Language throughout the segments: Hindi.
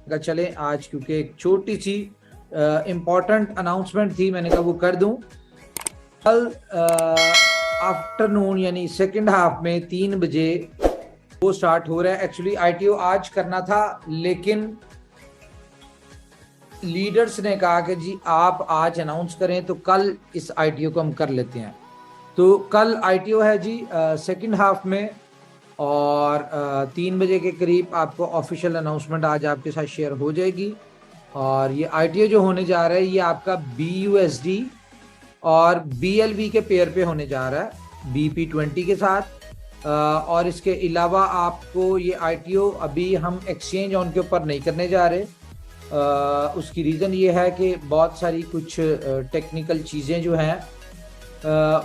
कहा चले आज, क्योंकि एक छोटी सी इम्पोर्टेंट अनाउंसमेंट थी, मैंने कहा वो कर दूं। कल आफ्टरनून यानी सेकंड हाफ में 3 बजे वो स्टार्ट हो रहा है। एक्चुअली आईटीओ आज करना था, लेकिन लीडर्स ने कहा कि जी आप आज अनाउंस करें तो कल इस आईटीओ को हम कर लेते हैं। तो कल आईटीओ है जी सेकंड हाफ में, और 3 बजे के करीब आपको ऑफिशियल अनाउंसमेंट आज आपके साथ शेयर हो जाएगी। और ये आईटीओ जो होने जा रहा है ये आपका BUSD और BLV के पेयर पे होने जा रहा है, BP20 के साथ। और इसके अलावा आपको ये आईटीओ अभी हम एक्सचेंज ऑन के ऊपर नहीं करने जा रहे। उसकी रीज़न ये है कि बहुत सारी कुछ टेक्निकल चीज़ें जो हैं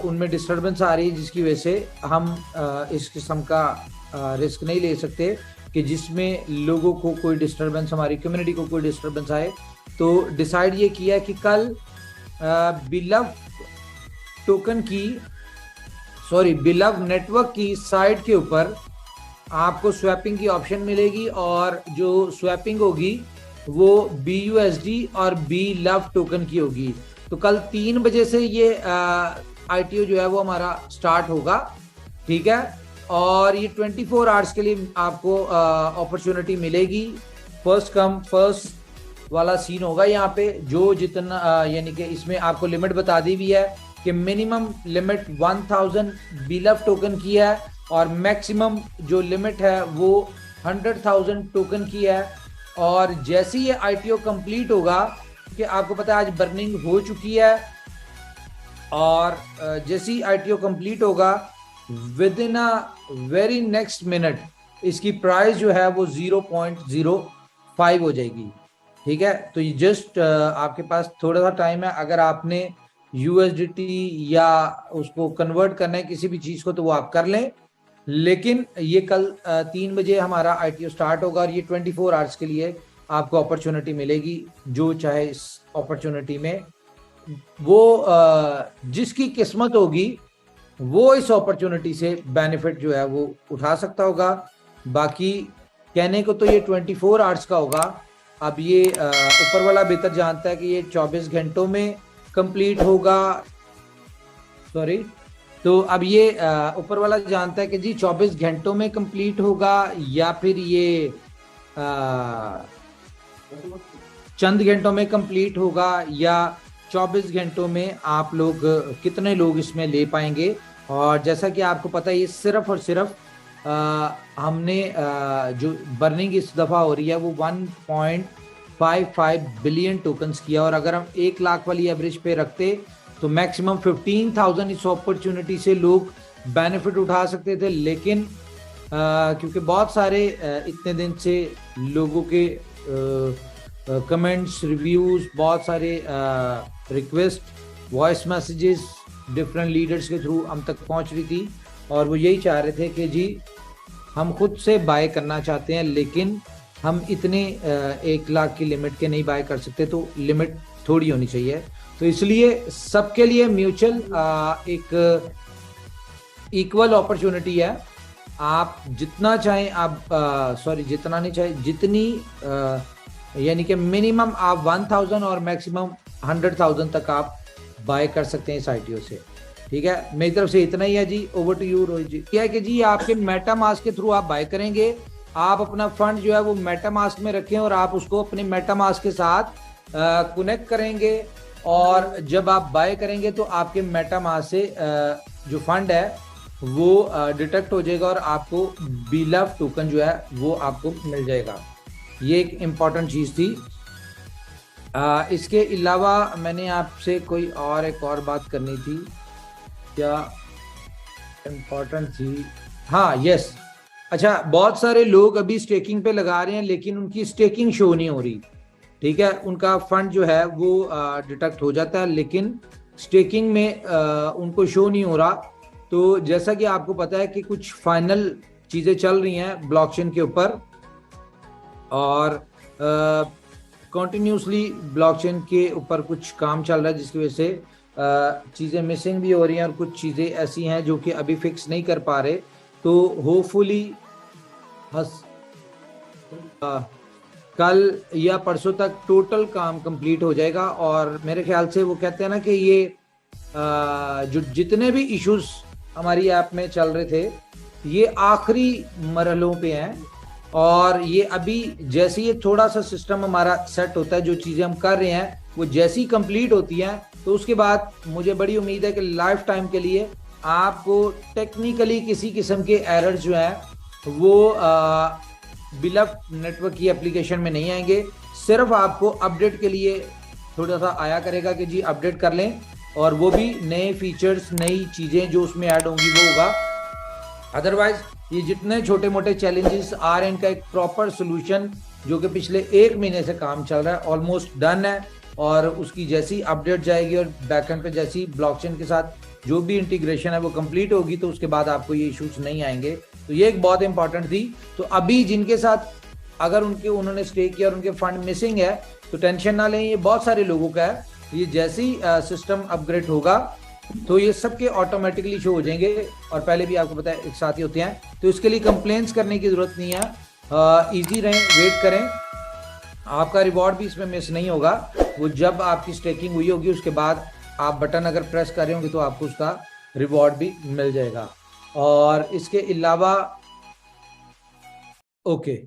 उनमें डिस्टर्बेंस आ रही है, जिसकी वजह से हम इस किस्म का रिस्क नहीं ले सकते कि जिसमें लोगों को कोई डिस्टर्बेंस, हमारी कम्युनिटी को कोई डिस्टर्बेंस आए। तो डिसाइड ये किया कि कल बिलव टोकन की बिलव नेटवर्क की साइट के ऊपर आपको स्वैपिंग की ऑप्शन मिलेगी, और जो स्वैपिंग होगी वो BUSD और BLove टोकन की होगी। तो कल 3 बजे से ये आईटीओ जो है वो हमारा स्टार्ट होगा, ठीक है। और ये 24 आवर्स के लिए आपको अपॉर्चुनिटी मिलेगी। फर्स्ट कम फर्स्ट वाला सीन होगा यहाँ पे। जो जितना यानी कि इसमें आपको लिमिट बता दी हुई है कि मिनिमम लिमिट 1000 BLove टोकन की है, और मैक्सिमम जो लिमिट है वो 100,000 टोकन की है। और जैसे ये आईटीओ कंप्लीट होगा, कि आपको पता है आज बर्निंग हो चुकी है, और जैसे ही आईटीओ कंप्लीट होगा with in a very next minute इसकी प्राइस जो है वो 0.05 हो जाएगी, ठीक है। तो ये जस्ट आपके पास थोड़ा सा टाइम है। अगर आपने USDT या उसको कन्वर्ट करना है किसी भी चीज को तो वो आप कर लें, लेकिन ये कल 3 बजे हमारा आईटीओ स्टार्ट होगा, और ये 24 आवर्स के लिए आपको अपॉर्चुनिटी मिलेगी। जो चाहे इस अपॉर्चुनिटी में वो जिसकी किस्मत होगी वो इस अपॉर्चुनिटी से बेनिफिट जो है वो उठा सकता होगा। बाकी कहने को तो ये 24 आवर्स का होगा। अब ये ऊपर वाला बेहतर जानता है कि ये 24 घंटों में कंप्लीट होगा। सॉरी, तो अब ये ऊपर वाला जानता है कि जी 24 घंटों में कंप्लीट होगा, या फिर ये चंद घंटों में कंप्लीट होगा, या 24 घंटों में आप लोग कितने लोग इसमें ले पाएंगे। और जैसा कि आपको पता है ये सिर्फ और सिर्फ हमने जो बर्निंग इस दफ़ा हो रही है वो 1.55 बिलियन टोकन्स किया, और अगर हम 1 लाख वाली एवरेज पे रखते तो मैक्सिमम 15,000 इस अपॉर्चुनिटी से लोग बेनिफिट उठा सकते थे। लेकिन क्योंकि बहुत सारे इतने दिन से लोगों के कमेंट्स, रिव्यूज, बहुत सारे request, voice messages different leaders के थ्रू हम तक पहुंच रही थी, और वो यही चाह रहे थे कि जी हम खुद से बाय करना चाहते हैं, लेकिन हम इतने 1 लाख की लिमिट के नहीं बाय कर सकते, तो लिमिट थोड़ी होनी चाहिए। तो इसलिए सबके लिए म्यूचुअल एक इक्वल अपॉर्चुनिटी है। आप जितना चाहें आप जितना नहीं चाहे, जितनी यानी कि मिनिमम आप 1000 और मैक्सिमम 100,000 तक आप बाय कर सकते हैं इस आईटीओ से, ठीक है। मेरी तरफ से इतना ही है जी। ओवर टू यू रोहित जी। क्या है कि जी आपके मेटामास्क के थ्रू आप बाय करेंगे, आप अपना फंड जो है वो मेटामास्क में रखें, और आप उसको अपने मेटामास्क के साथ कनेक्ट करेंगे, और जब आप बाय करेंगे तो आपके मेटामास्क से जो फंड है वो डिटेक्ट हो जाएगा, और आपको BLove टोकन जो है वो आपको मिल जाएगा। ये एक इम्पॉर्टेंट चीज़ थी। इसके अलावा मैंने आपसे कोई एक और बात करनी थी, क्या इम्पोर्टेंट थी? हाँ, यस। अच्छा, बहुत सारे लोग अभी स्टेकिंग पे लगा रहे हैं, लेकिन उनकी स्टेकिंग शो नहीं हो रही, ठीक है। उनका फंड जो है वो डिटेक्ट हो जाता है, लेकिन स्टेकिंग में उनको शो नहीं हो रहा। तो जैसा कि आपको पता है कि कुछ फाइनल चीज़ें चल रही हैं ब्लॉकचेन के ऊपर, और कंटिन्यूसली ब्लॉकचेन के ऊपर कुछ काम चल रहा है, जिसकी वजह से चीज़ें मिसिंग भी हो रही हैं, और कुछ चीज़ें ऐसी हैं जो कि अभी फिक्स नहीं कर पा रहे। तो होपफुली कल या परसों तक टोटल काम कंप्लीट हो जाएगा। और मेरे ख्याल से वो कहते हैं ना कि ये जो जितने भी इश्यूज हमारी ऐप में चल रहे थे ये आखिरी मरहलों पे हैं, और ये अभी जैसे ये थोड़ा सा सिस्टम हमारा सेट होता है, जो चीज़ें हम कर रहे हैं वो जैसी कंप्लीट होती हैं, तो उसके बाद मुझे बड़ी उम्मीद है कि लाइफ टाइम के लिए आपको टेक्निकली किसी किस्म के एरर्स जो हैं वो बिलफ्ट नेटवर्क की एप्लीकेशन में नहीं आएंगे। सिर्फ आपको अपडेट के लिए थोड़ा सा आया करेगा कि जी अपडेट कर लें, और वो भी नए फीचर्स नई चीज़ें जो उसमें ऐड होंगी वो होगा। अदरवाइज ये जितने छोटे मोटे चैलेंजेस आ रहे हैं इनका एक प्रॉपर सोल्यूशन जो कि पिछले 1 महीने से काम चल रहा है ऑलमोस्ट डन है, और उसकी जैसी अपडेट जाएगी और बैकएंड पे जैसी ब्लॉकचेन के साथ जो भी इंटीग्रेशन है वो कंप्लीट होगी, तो उसके बाद आपको ये इश्यूज नहीं आएंगे। तो ये एक बहुत इंपॉर्टेंट थी। तो अभी जिनके साथ अगर उन्होंने स्टे किया और उनके फंड मिसिंग है तो टेंशन ना लें, ये बहुत सारे लोगों का है। ये जैसे ही सिस्टम अपग्रेड होगा तो ये सबके ऑटोमेटिकली शो हो जाएंगे, और पहले भी आपको पता है एक साथ ही होते हैं, तो इसके लिए कंप्लेंट्स करने की जरूरत नहीं है। इजी रहें, वेट करें, आपका रिवॉर्ड भी इसमें मिस नहीं होगा। वो जब आपकी स्टेकिंग हुई होगी उसके बाद आप बटन अगर प्रेस कर रहे होंगे तो आपको उसका रिवॉर्ड भी मिल जाएगा। और इसके अलावा ओके